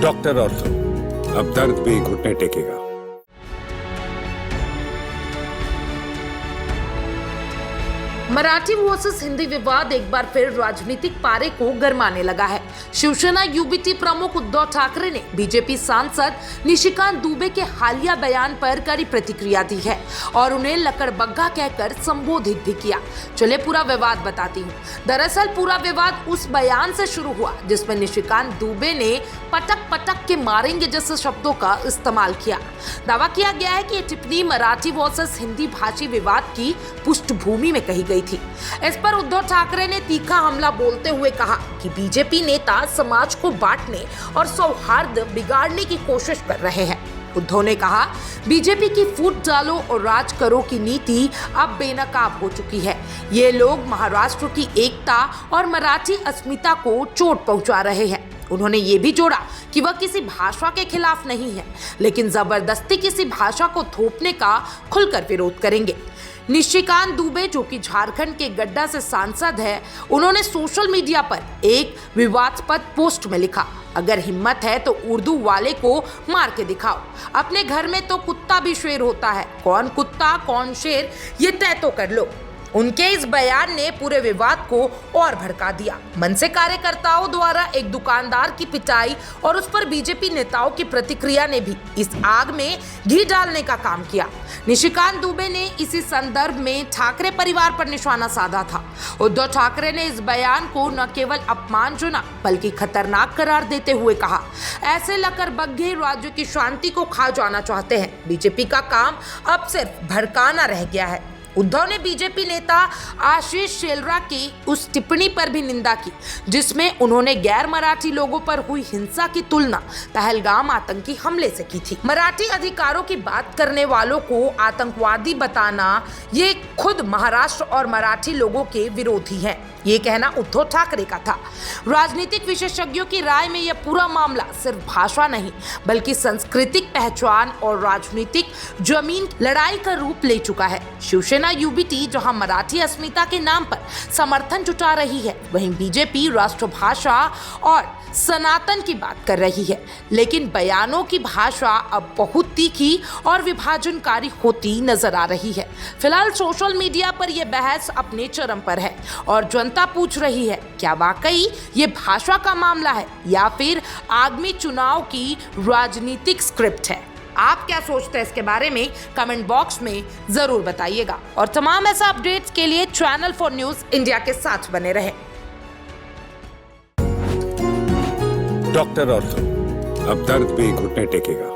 Doctor ortho, अब दर्द भी घुटने टेकेगा। मराठी वर्सेस हिंदी विवाद एक बार फिर राजनीतिक पारे को गरमाने लगा है। शिवसेना यूबीटी प्रमुख उद्धव ठाकरे ने बीजेपी सांसद निशिकांत दुबे के हालिया बयान पर कड़ी प्रतिक्रिया दी है और उन्हें लकड़बग्गा कहकर संबोधित भी किया। चले पूरा विवाद बताती हूँ। दरअसल पूरा विवाद उस बयान से शुरू हुआ जिसमें निशिकांत दुबे ने पटक पटक के मारेंगे जैसे शब्दों का इस्तेमाल किया। दावा किया गया है कि ये टिप्पणी मराठी वर्सेस हिंदी भाषी विवाद की पृष्ठभूमि में कही गई थी। इस पर उद्धव ठाकरे ने तीखा हमला बोलते हुए कहा कि बीजेपी नेता समाज को बांटने और सौहार्द बिगाड़ने की कोशिश कर रहे हैं। उद्धव ने कहा, बीजेपी की फूट डालो और राज करो की नीति अब बेनकाब हो चुकी है। ये लोग महाराष्ट्र की एकता और मराठी अस्मिता को चोट पहुंचा रहे हैं। उन्होंने ये भी जोड़ा कि वह किसी भाषा के खिलाफ नहीं है, लेकिन जबरदस्ती किसी भाषा को थोपने का खुलकर विरोध करेंगे। निशिकांत दुबे जो कि झारखंड के गड्ढा से सांसद है, उन्होंने सोशल मीडिया पर एक विवादास्पद पोस्ट में लिखा, अगर हिम्मत है तो उर्दू वाले को मार के दिखाओ। अपने घर में तो कुत्ता भी शेर होता है, कौन कुत्ता कौन शेर ये तय तो कर लो। उनके इस बयान ने पूरे विवाद को और भड़का दिया। मनसे कार्यकर्ताओं द्वारा एक दुकानदार की पिटाई और उस पर बीजेपी नेताओं की प्रतिक्रिया ने भी इस आग में घी डालने का काम किया। निशिकांत दुबे ने इसी संदर्भ में ठाकरे परिवार पर निशाना साधा था। उद्धव ठाकरे ने इस बयान को न केवल अपमानजनक बल्कि खतरनाक करार देते हुए कहा, ऐसे लकड़बग्गे राज्य की शांति को खा जाना चाहते हैं। बीजेपी का काम अब सिर्फ भड़काना रह गया है। उद्धव ने बीजेपी नेता आशीष शेलरा की उस टिप्पणी पर भी निंदा की जिसमें उन्होंने गैर मराठी लोगों पर हुई हिंसा की तुलना पहलगाम आतंकी हमले से की थी। मराठी अधिकारों की बात करने वालों को आतंकवादी बताना ये खुद महाराष्ट्र और मराठी लोगों के विरोधी हैं। ये कहना उद्धव ठाकरे का था। राजनीतिक विशेषज्ञों की राय में यह पूरा मामला सिर्फ भाषा नहीं बल्कि सांस्कृतिक पहचान और राजनीतिक जमीन लड़ाई का रूप ले चुका है। शिवसेना यूबीटी जहां मराठी अस्मिता के नाम पर समर्थन जुटा रही है, वहीं बीजेपी राष्ट्रभाषा और सनातन की बात कर रही है। लेकिन बयानों की भाषा अब बहुत तीखी और विभाजनकारी होती नजर आ रही है। फिलहाल सोशल मीडिया पर यह बहस अपने चरम पर है और जनता पूछ रही है, क्या वाकई ये भाषा का मामला है या फिर आगामी चुनाव की राजनीतिक स्क्रिप्ट है? आप क्या सोचते हैं इसके बारे में कमेंट बॉक्स में जरूर बताइएगा और तमाम ऐसा अपडेट्स के लिए चैनल 4 न्यूज़ इंडिया के साथ बने रहें। डॉक्टर ऑर्थो, अब दर्द भी घुटने टेकेगा।